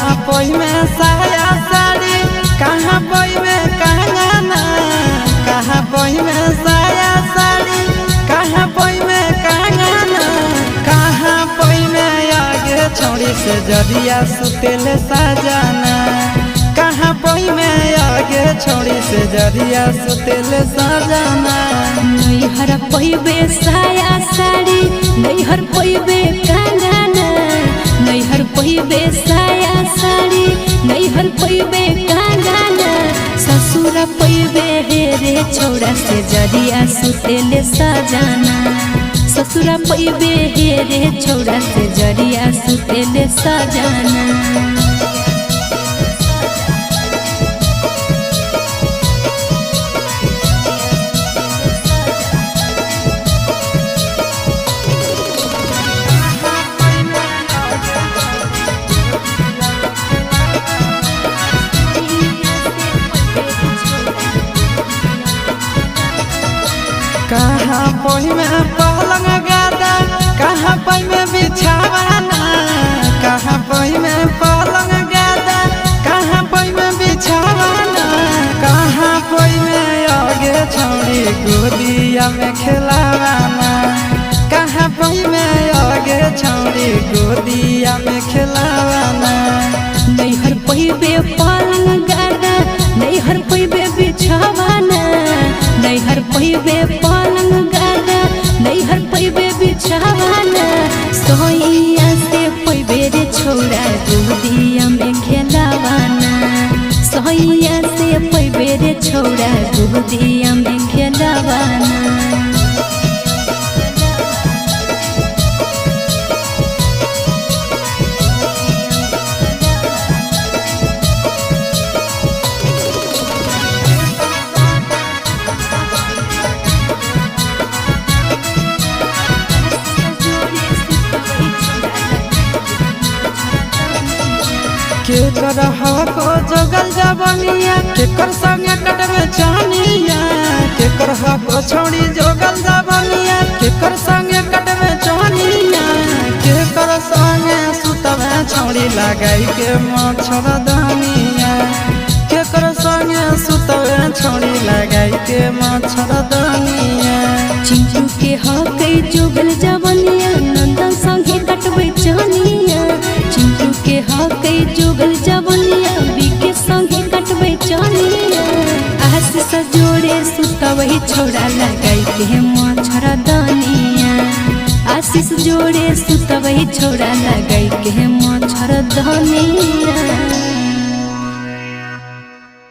कहाँ पोई में साया साड़ी, कहाँ पोई में कंगना, कहाँ पोई में साया साड़ी, कहाँ पोई में कंगना, कहाँ पोई में आगे छोड़ी से जरिया सुतेले सजाना, कहाँ पोई में आगे छोड़ी से जरिया सुतेले सजाना। नैहर पोइबे साया साड़ी, नैहर पोइबे कंगना, नैहर पोइबे साया साड़ी, नैहर पोइबे कंगना, ससुर पोइबे हेरे छोड़ा से जरिया सुतेले सजाना, ससुर पोइबे हेरे छोड़ा से जरिया सुतेले सजाना। कहाँ पोई में पलंग गादा, कहाँ पोई में बिछावाना, कहाँ पोई में पलंग गादा, कहाँ पोई में बिछावाना, कहाँ पोई में आगे छोड़ी गोदिया में खिलावाना, कहाँ पोई में आगे छोड़ी गोदिया में खिलावाना। नैहर पोइबे पलंग गादा, नैहर पोइबे बिछावाना, नैहर पोइबे पलंग गादा, नैहर पोइबे बिछावाना, सोइया से पोइबे रे छोड़ा गोदिया में खेलावाना, सोइया से पोइबे रे छोड़ा गोदिया में खेलावाना। के कर को जगल जबनिया, के कर संगे कटवे चानिया, के कर को छोड़ी जोगल जबनिया, के कर संगे कटवे चानिया, के कर संगे सुतवे छोड़ी लगाई के मच्छर दानिया, के कर संगे सुतवे छोड़ी लगाई के मच्छर दानिया। चिंटू के हके जोगल जबनिया, नंदन संगे कटवे चानिया, चिंटू के हके जोगल जबनिया, बीके संगे कटवे चानिया, आशीष जोड़े सुतवही छोड़ा लगाई के मच्छर दानिया, आशीष जोड़े सुतवही छोड़ा लगाई के मच्छर दानिया।